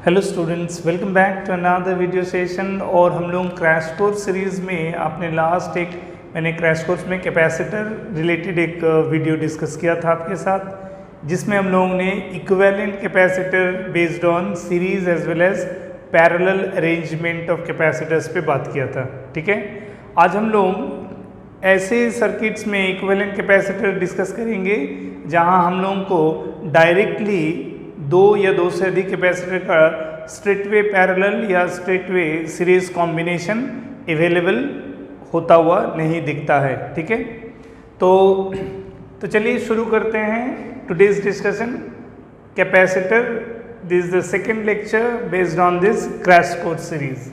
Hello students, welcome back to another video session. और हम लोग क्रैश कोर्स सीरीज़ में अपने मैंने क्रैश कोर्स में कैपेसिटर रिलेटेड एक वीडियो डिस्कस किया था आपके साथ, जिसमें हम लोगों ने equivalent capacitor based on series as well as parallel arrangement of capacitors पे बात किया था। ठीक है, आज हम लोग ऐसे सर्किट्स में इक्विवेलेंट कैपेसिटर डिस्कस करेंगे जहां हम लोगों को डायरेक्टली दो या दो से अधिक कैपेसिटर का स्ट्रेटवे पैरेलल या स्ट्रेटवे सीरीज कॉम्बिनेशन अवेलेबल होता हुआ नहीं दिखता है। ठीक है, तो चलिए शुरू करते हैं today's discussion capacitor. This is the second lecture based on this crash course series.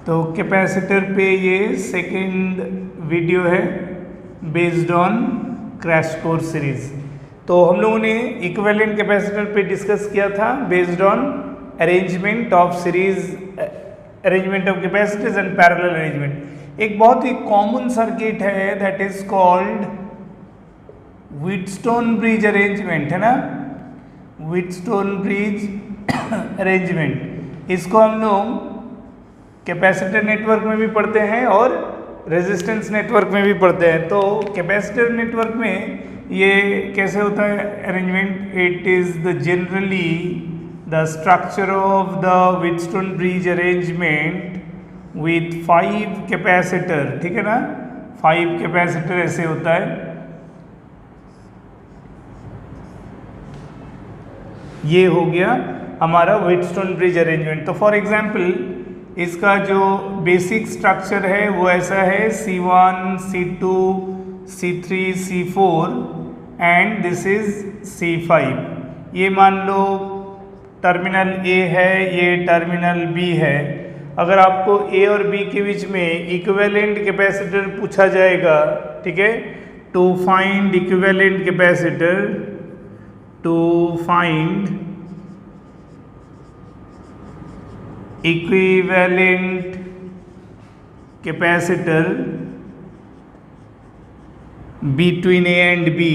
तो कैपेसिटर पे ये सेकेंड वीडियो है based on crash course series. तो हम लोगों ने इक्विवेलेंट कैपेसिटर पे डिस्कस किया था based on arrangement of series, arrangement of capacitors and parallel arrangement. एक बहुत ही कॉमन सर्किट है that is called Wheatstone bridge arrangement, है ना, व्हीटस्टोन ब्रिज अरेंजमेंट। इसको हम लोग कैपेसिटर नेटवर्क में भी पढ़ते हैं और रेजिस्टेंस नेटवर्क में भी पढ़ते हैं। तो कैपेसिटर नेटवर्क में ये कैसे होता है arrangement? It is the generally the structure of the Wheatstone bridge arrangement with 5 capacitor. ठीक है ना, 5 कैपेसिटर ऐसे होता है। ये हो गया हमारा व्हीटस्टोन ब्रिज अरेंजमेंट। तो फॉर एग्जांपल इसका जो बेसिक स्ट्रक्चर है वो ऐसा है C1, C2, C3, C4 and this is C5। ये मान लो टर्मिनल A है, ये टर्मिनल B है। अगर आपको A और B के बीच में इक्विवेलेंट कैपेसिटर पूछा जाएगा, ठीक है, to find equivalent capacitor, to find equivalent capacitor between A and B,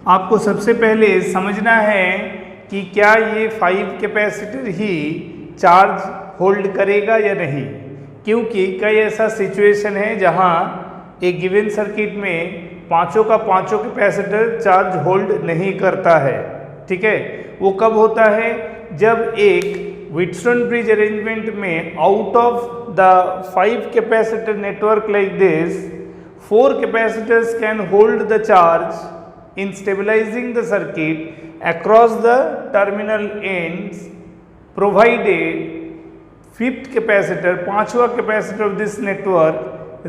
आपको सबसे पहले समझना है कि क्या ये 5 कैपेसिटर ही चार्ज होल्ड करेगा या नहीं। क्योंकि कई ऐसा सिचुएशन है जहां एक गिवन सर्किट में पांचों का पांचों कैपेसिटर चार्ज होल्ड नहीं करता है। ठीक है, वो कब होता है? जब एक व्हीटस्टोन ब्रिज अरेंजमेंट में out of the 5 capacitor network like this, 4 capacitors can hold the charge in stabilizing the circuit across the terminal ends, provided 5th capacitor, पांचवा capacitor of this network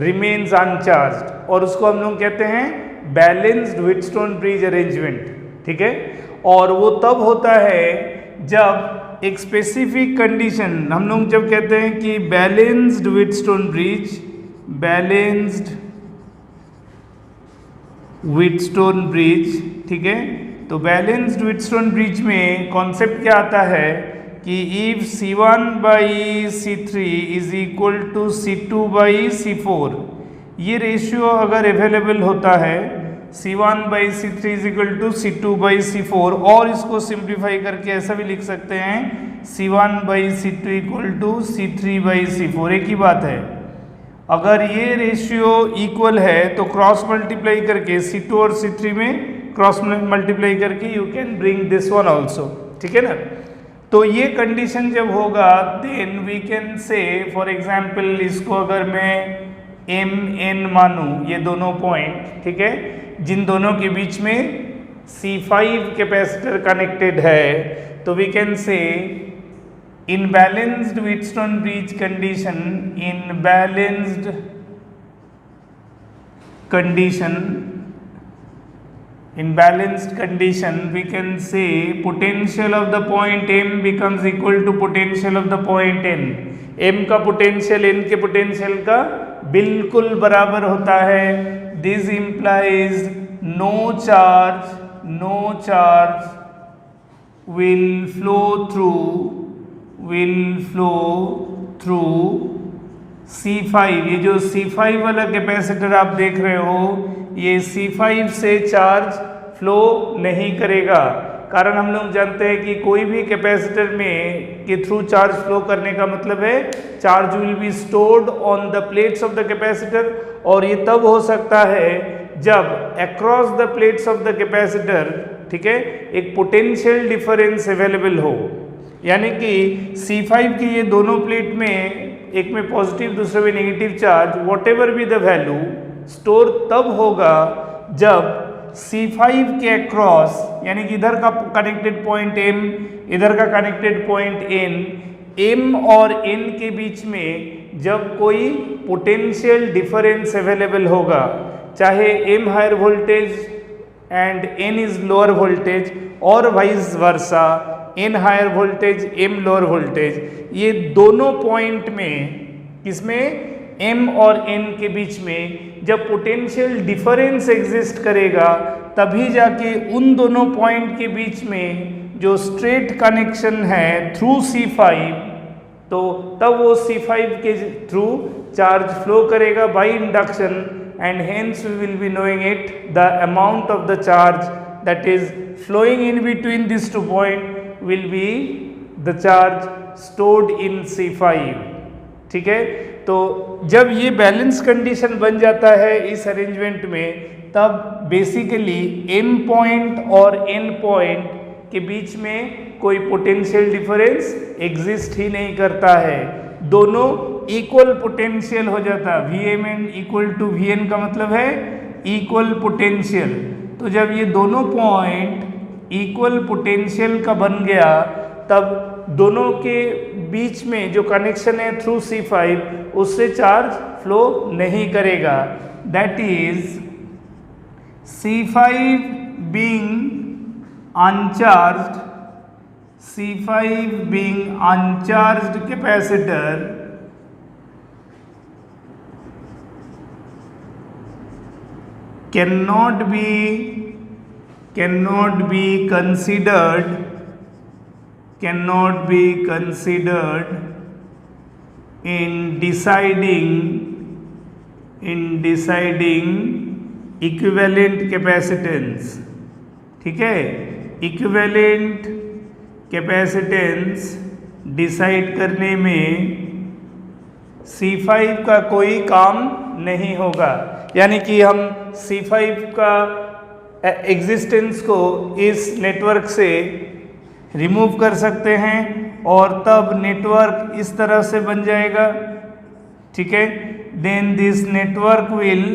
remains uncharged, और उसको हम लोग कहते हैं balanced Wheatstone bridge arrangement. ठीक है, और वो तब होता है जब एक स्पेसिफिक कंडीशन, हम लोग जब कहते हैं कि balanced Wheatstone bridge, balanced Wheatstone bridge, ठीक है, तो बैलेंस्ड व्हीटस्टोन ब्रिज में कॉन्सेप्ट क्या आता है कि if C1 by C3 is equal to C2 by C4, ये रेशियो अगर अवेलेबल होता है, C1 by C3 is equal to C2 by C4, और इसको सिंप्लीफाई करके ऐसा भी लिख सकते हैं C1 by C2 equal to C3 by C4। एक ही बात है, अगर ये रेशियो इक्वल है तो क्रॉस मल्टीप्लाई करके C2 और C3 में क्रॉस मल्टीप्लाई करके you can bring this one also. ठीक है ना, तो ये कंडीशन जब होगा then we can say, for example इसको अगर मैं MN मानूं, ये दोनों पॉइंट, ठीक है, जिन दोनों के बीच में C5 कैपेसिटर कनेक्टेड है, तो we can say in balanced Wheatstone bridge condition, in balanced condition we can say potential of the point M becomes equal to potential of the point N। M का potential N के potential का बिल्कुल बराबर होता है। This implies no charge will flow through C5। ये जो C5 वाला कैपेसिटर आप देख रहे हो, ये C5 से चार्ज फ्लो नहीं करेगा। कारण हम लोग जानते हैं कि कोई भी कैपेसिटर में के थ्रू चार्ज फ्लो करने का मतलब है charge will be stored on the plates of the capacitor, और ये तब हो सकता है जब across the plates of the capacitor, ठीक है, एक पोटेंशियल डिफरेंस अवेलेबल हो। यानी कि C5 की ये दोनों प्लेट में, एक में पॉजिटिव दूसरे में negative charge, what ever be the value, store तब होगा जब C5 के अक्रॉस, यानी कि इधर का कनेक्टेड पॉइंट M, इधर का कनेक्टेड पॉइंट N, M और N के बीच में जब कोई पोटेंशियल डिफरेंस अवेलेबल होगा, चाहे M higher voltage and N is lower voltage, और vice versa, N higher voltage M lower voltage, ये दोनों पॉइंट में, किसमें, M और N के बीच में जब पोटेंशियल डिफरेंस एग्जिस्ट करेगा, तभी जाके उन दोनों पॉइंट के बीच में जो स्ट्रेट कनेक्शन है थ्रू C5, तो तब वो C5 के थ्रू चार्ज फ्लो करेगा by induction, and hence we will be knowing it the amount of the charge that is flowing in between this two point will be the charge stored in C5। ठीक है, तो जब ये balance condition बन जाता है इस arrangement में, तब बेसिकली M पॉइंट और N पॉइंट के बीच में कोई पोटेंशियल डिफरेंस एग्जिस्ट ही नहीं करता है, दोनों इक्वल पोटेंशियल हो जाता है। Vmn इक्वल टू Vn का मतलब है इक्वल पोटेंशियल। तो जब ये दोनों पॉइंट इक्वल पोटेंशियल का बन गया, तब दोनों के बीच में जो कनेक्शन है थ्रू C5, उससे चार्ज फ्लो नहीं करेगा। That is C5 being uncharged, C5 being uncharged capacitor cannot be considered in deciding equivalent capacitance. ठीक है, इक्विवेलेंट कैपेसिटेंस डिसाइड करने में C5 का कोई काम नहीं होगा। यानी कि हम C5 का एग्जिस्टेंस को इस नेटवर्क से रिमूव कर सकते हैं, और तब नेटवर्क इस तरह से बन जाएगा। ठीक है, then this network will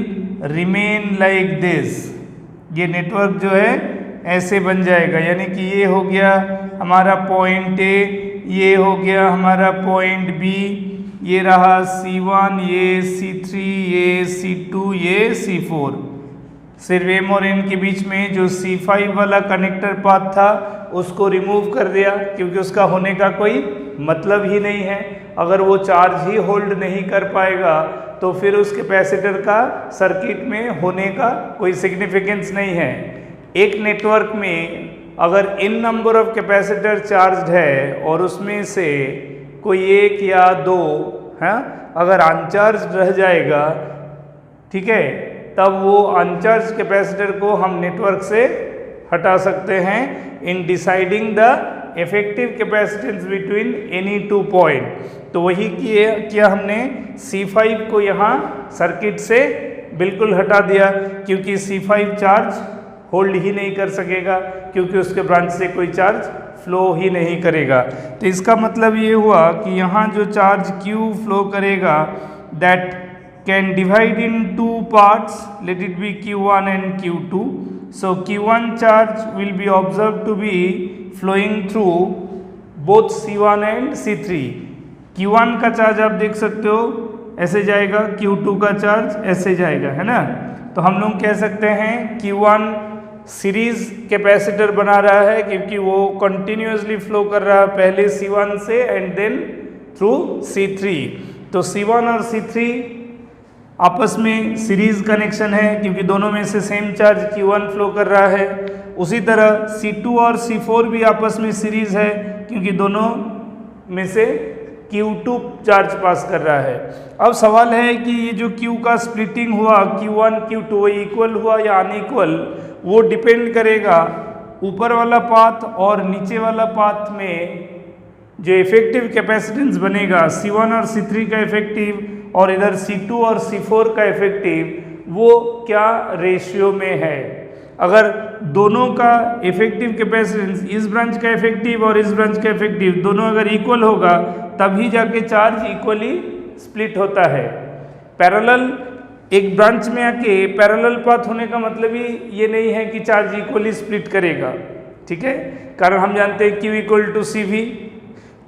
remain like this, ये नेटवर्क जो है ऐसे बन जाएगा। यानी कि ये हो गया हमारा पॉइंट A, ये हो गया हमारा पॉइंट B, ये रहा C1, ये C3, ये C2, ये C4। सिर्फ M और N के बीच में जो C5 वाला कनेक्टर पाथ था उसको रिमूव कर दिया, क्योंकि उसका होने का कोई मतलब ही नहीं है। अगर वो चार्ज ही होल्ड नहीं कर पाएगा तो फिर उस कैपेसिटर का सर्किट में होने का कोई सिग्निफिकेंस नहीं है। एक नेटवर्क में अगर n number of capacitor charged है और उसमें से कोई एक या दो अगर अनचार्ज रह जाएगा, ठीक है, तब वो अनचार्ज कैपेसिटर को हम नेटवर्क से हटा सकते हैं in deciding the effective capacitance between any two point. तो वही किया हमने, C5 को यहाँ सर्किट से बिल्कुल हटा दिया, क्योंकि C5 चार्ज होल्ड ही नहीं कर सकेगा, क्योंकि उसके ब्रांच से कोई चार्ज फ्लो ही नहीं करेगा। तो इसका मतलब ये हुआ कि यहाँ जो चार्ज Q फ्लो करेगा, that can divide in two parts, let it be Q1 and Q2। So Q1 charge will be observed to be flowing through both C1 and C3। Q1 का चार्ज आप देख सकते हो ऐसे जाएगा, Q2 का charge ऐसे जाएगा, है ना। तो हम लोग कह सकते हैं Q1 सीरीज कैपेसिटर बना रहा है, क्योंकि वो कंटिन्यूसली फ्लो कर रहा है पहले C1 से एंड देन थ्रू C3। तो C1 और C3 आपस में सीरीज कनेक्शन है, क्योंकि दोनों में से सेम चार्ज Q1 फ्लो कर रहा है। उसी तरह C2 और C4 भी आपस में सीरीज है, क्योंकि दोनों में से Q2 चार्ज पास कर रहा है। अब सवाल है कि ये जो Q का स्प्लिटिंग हुआ Q1 Q2 वो इक्वल हुआ या अनइक्वल, वो डिपेंड करेगा ऊपर वाला पाथ और नीचे वाला पाथ में जो इफेक्टिव कैपेसिटेंस बनेगा C1 और C3 का इफेक्टिव और इधर C2 और C4 का इफेक्टिव वो क्या रेशियो में है। अगर दोनों का इफेक्टिव कैपेसिटेंस, इस ब्रांच का इफेक्टिव और इस ब्रांच का इफेक्टिव दोनों अगर इक्वल होगा तभी जाके चार्ज इक्वली स्प्लिट होता है। पैरेलल एक ब्रांच में आके पैरेलल पाथ होने का मतलब ही ये नहीं है कि चार्ज इक्वली स्प्लिट करेगा, ठीक है। कारण हम जानते हैं Q इक्वल टू CV,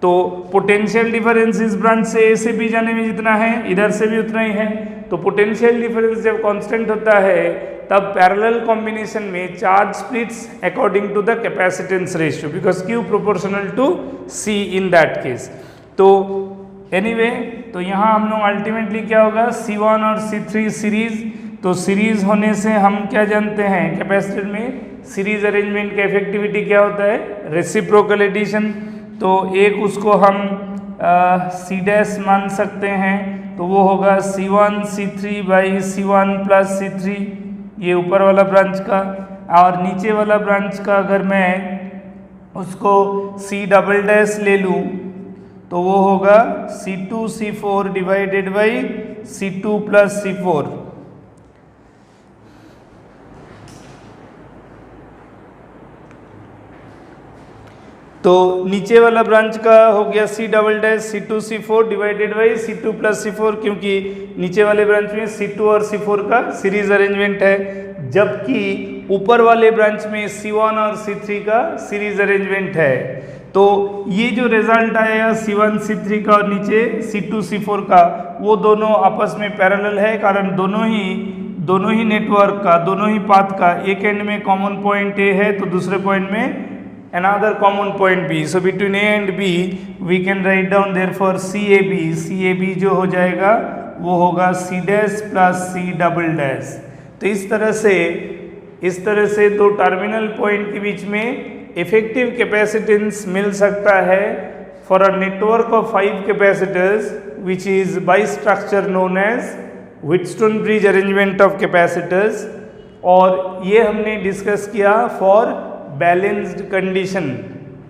तो पोटेंशियल डिफरेंस इस ब्रांच से A से B जाने में जितना है इधर से भी उतना ही है। तो पोटेंशियल डिफरेंस जब कांस्टेंट होता है तब पैरेलल कॉम्बिनेशन में charge splits according to the capacitance ratio because Q proportional to C in that case. तो एनीवे तो यहाँ हम लोग अल्टीमेटली क्या होगा C1 और C3 सीरीज, तो सीरीज होने से हम क्या जानते हैं कैपेसिटर में सीरीज अरेंजमेंट का इफेक्टिविटी क्या होता है, रेसिप्रोकल एडिशन। तो एक उसको हम C डैश मान सकते हैं, तो वो होगा C1 C3 by C1 plus C3, ये ऊपर वाला ब्रांच का। और नीचे वाला ब्रांच का अगर मैं उसको C डबल डैश ले लूँ तो वो होगा C2 C4 divided by C2 plus C4। तो नीचे वाला ब्रांच का हो गया C double dash C2 C4 divided by C2 plus C4, क्योंकि नीचे वाले ब्रांच में C2 और C4 का सीरीज अरेंजमेंट है, जबकि ऊपर वाले ब्रांच में C1 और C3 का सीरीज अरेंजमेंट है। तो ये जो रिजल्ट आएगा C1 C3 का और नीचे C2 C4 का, वो दोनों आपस में पैरेलल है, कारण दोनों ही नेटवर्क का, दोनों ही पाथ का एक एंड में कॉमन पॉइंट A है तो दूसरे पॉइंट में another common point B. So between A and B we can write down therefore CAB जो हो जाएगा वो होगा C dash plus C double dash. तो इस तरह से दो टर्मिनल पॉइंट के बीच में इफेक्टिव कैपेसिटेंस मिल सकता है for a network of 5 capacitors which is by structure known as Wheatstone bridge arrangement of capacitors. और ये हमने डिस्कस किया फॉर बैलेंस्ड कंडीशन,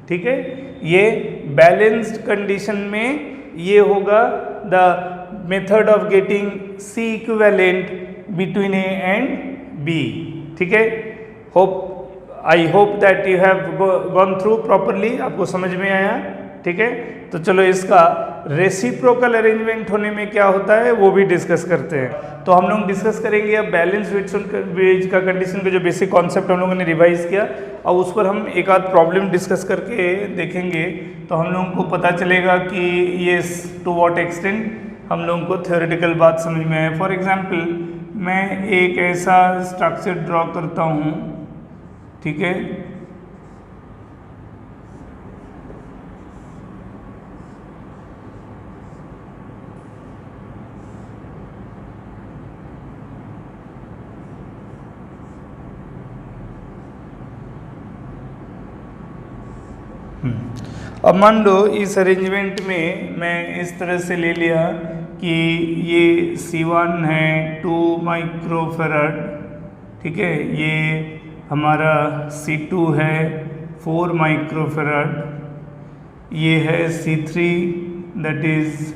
ठीक है। ये बैलेंस्ड कंडीशन में ये होगा the method of getting C equivalent between A and B, ठीक है। I hope that you have gone through properly, आपको समझ में आया, ठीक है। तो चलो इसका रेसिप्रोकल अरेंजमेंट होने में क्या होता है वो भी डिस्कस करते हैं। तो हम लोग डिस्कस करेंगे अब बैलेंस व्हीटस्टोन ब्रिज का कंडीशन का जो बेसिक कॉन्सेप्ट हम लोगों ने रिवाइज किया, और उस पर हम एक आध प्रॉब्लम डिस्कस करके देखेंगे, तो हम लोगों को पता चलेगा कि ये टू व्हाट एक्सटेंट हम लोगों को थ्योरेटिकल बात समझ में आए। फॉर एग्जांपल मैं एक ऐसा स्ट्रक्चर ड्रॉ करता हूँ, ठीक है। अब मान लो इस अरेंजमेंट में मैं इस तरह से ले लिया कि ये C1 है 2 माइक्रोफैराड, ठीक है। ये हमारा C2 है 4 माइक्रोफैराड, ये है C3 that is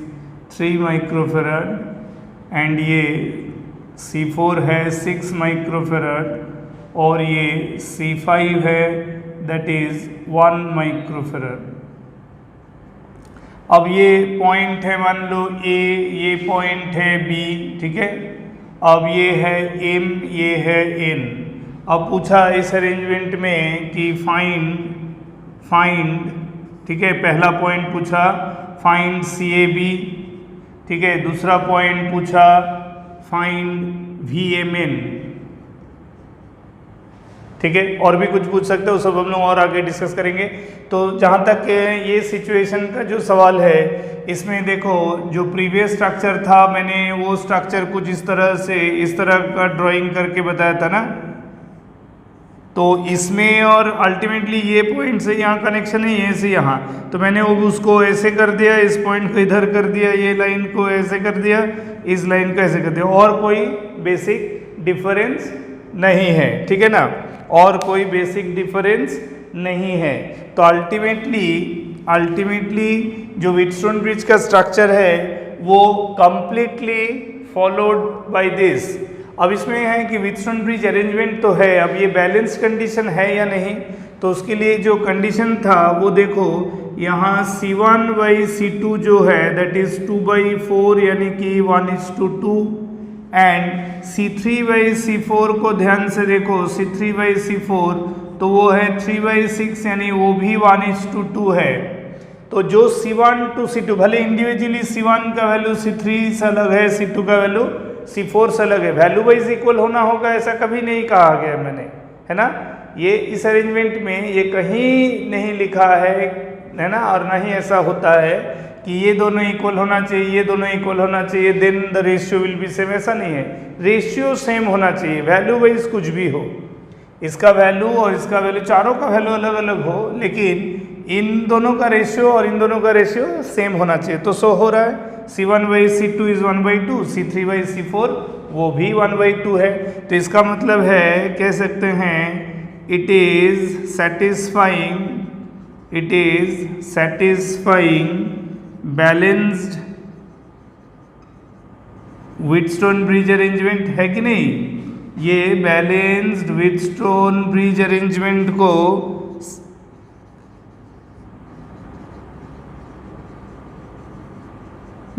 3 microfarad, and ये C4 है 6 माइक्रोफैराड, और ये C5 है दैट इज़ 1 माइक्रोफैराड। अब ये पॉइंट है मान लो A, ये पॉइंट है B, ठीक है। अब ये है M, ये है N। अब पूछा इस अरेंजमेंट में कि फाइंड, ठीक है, पहला पॉइंट पूछा फाइंड CAB, ठीक है। दूसरा पॉइंट पूछा फाइंड VMN, ठीक है। और भी कुछ पूछ सकते हो, सब हम लोग और आगे डिस्कस करेंगे। तो जहाँ तक ये सिचुएशन का जो सवाल है, इसमें देखो जो प्रीवियस स्ट्रक्चर था मैंने वो स्ट्रक्चर कुछ इस तरह का ड्राइंग करके बताया था ना, तो इसमें और अल्टीमेटली ये पॉइंट से यहाँ कनेक्शन है, ये से यहाँ, तो मैंने वो उसको ऐसे कर दिया, इस पॉइंट को इधर कर दिया, ये लाइन को ऐसे कर दिया, इस लाइन को ऐसे कर दिया, और कोई बेसिक डिफरेंस नहीं है, ठीक है ना, और कोई बेसिक डिफरेंस नहीं है। तो अल्टीमेटली जो व्हीटस्टोन ब्रिज का स्ट्रक्चर है वो कंप्लीटली फॉलोड बाय दिस। अब इसमें है कि व्हीटस्टोन ब्रिज अरेंजमेंट तो है, अब ये बैलेंस कंडीशन है या नहीं, तो उसके लिए जो कंडीशन था वो देखो, यहाँ C1/C2 जो है दैट इज 2/4 यानी कि 1:2, एंड C3/C4 को ध्यान से देखो, C3/C4 तो वो है 3/6 यानी वो भी 1:2 है। तो जो C1 to C2 भले इंडिविजुअली C1 का वैल्यू C3 से अलग है, C2 का वैल्यू C4 से अलग है, वैल्यू वाइज इक्वल होना होगा ऐसा कभी नहीं कहा गया मैंने, है ना, ये इस अरेंजमेंट में ये कहीं नहीं लिखा है ना, और ना ही ऐसा होता है कि ये दोनों इक्वल होना चाहिए, ये दोनों इक्वल होना चाहिए, then the ratio will be same, ऐसा नहीं है, रेशियो सेम होना चाहिए, वैल्यू वाइज कुछ भी हो, इसका वैल्यू और इसका वैल्यू, चारों का वैल्यू अलग अलग हो, लेकिन इन दोनों का रेशियो और इन दोनों का रेशियो सेम होना चाहिए। तो शो हो रहा है C1/C2 इज 1/2, C3/C4 वो भी 1/2 है। तो इसका मतलब है, कह सकते हैं it is satisfying balanced Wheatstone bridge arrangement, है कि नहीं, ये बैलेंस्ड व्हीटस्टोन ब्रिज अरेंजमेंट को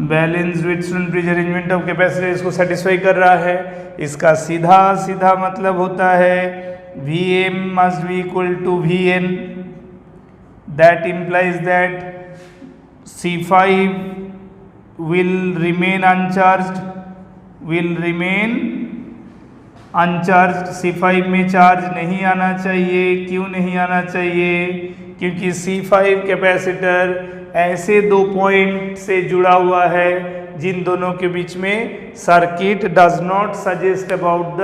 balanced Wheatstone bridge arrangement of capacitor इसको सेटिस्फाई कर रहा है। इसका सीधा मतलब होता है Vm must be equal to Vn, that implies that C5 will remain uncharged, C5 में चार्ज नहीं आना चाहिए। क्यों नहीं आना चाहिए? क्योंकि C5 कैपेसिटर ऐसे दो पॉइंट से जुड़ा हुआ है जिन दोनों के बीच में circuit does not suggest about the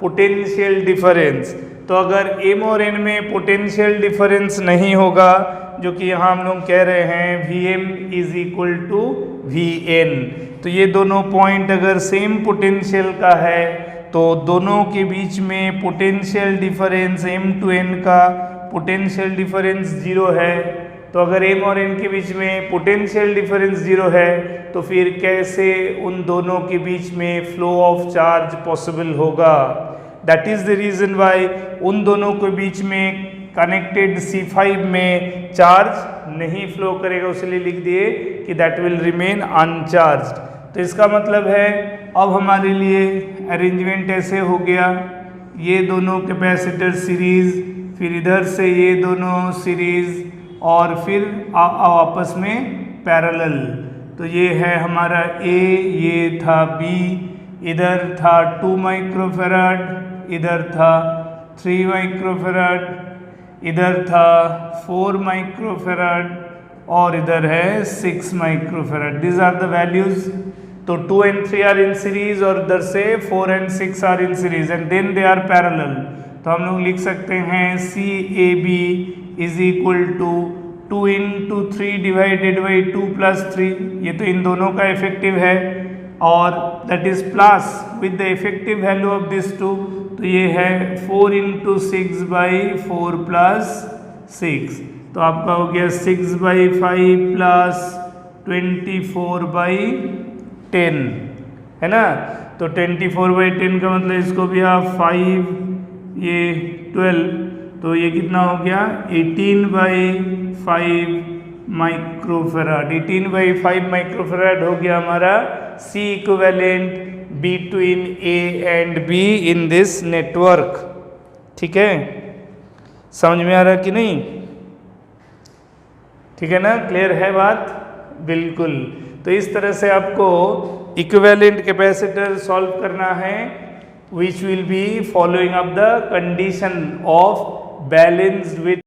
potential difference. तो अगर M और N में पोटेंशियल डिफरेंस नहीं होगा, जो कि यहाँ हम लोग कह रहे हैं Vm is equal to Vn, तो ये दोनों पॉइंट अगर सेम पोटेंशियल का है तो दोनों के बीच में potential difference M to N का पोटेंशियल डिफरेंस 0 है। तो अगर M और N के बीच में पोटेंशियल डिफरेंस 0 है तो फिर कैसे उन दोनों के बीच में फ्लो ऑफ चार्ज पॉसिबल होगा? That is the reason why उन दोनों के बीच में कनेक्टेड C5 में चार्ज नहीं फ्लो करेगा, उसलिए लिख दिए कि दैट विल रिमेन अनचार्ज्ड। तो इसका मतलब है अब हमारे लिए अरेंजमेंट ऐसे हो गया, ये दोनों कैपेसिटर सीरीज, फिर इधर से ये दोनों सीरीज और फिर आपस में पैरेलल। तो ये है हमारा A, ये था B, इधर था 2 माइक्रोफैराड, इधर था 3 माइक्रोफैराड, इधर था 4 माइक्रोफैराड और इधर है 6 microfarad. This are the values. तो 2 and 3 आर इन सीरीज और इधर से 4 and 6 are in series and then they are parallel. तो हम लोग लिख सकते हैं CAB is equal to 2 into 3 divided by 2 plus 3, ये तो इन दोनों का इफेक्टिव है, और that is plus with the effective value of this 2, तो ये है 4 into 6/4 plus 6, तो आपका हो गया 6/5 plus 24/10, है ना। तो 24/10 का मतलब इसको भी आप 5 ये 12, तो ये कितना हो गया 18/5 माइक्रोफैराड। 18/5 माइक्रोफैराड हो गया हमारा C equivalent between A and B in this network. ठीक है, समझ में आ रहा कि नहीं? ठीक है ना, क्लियर है बात? बिल्कुल। तो इस तरह से आपको इक्विवेलेंट कैपेसिटर सॉल्व करना है, which will be following up the condition of balanced with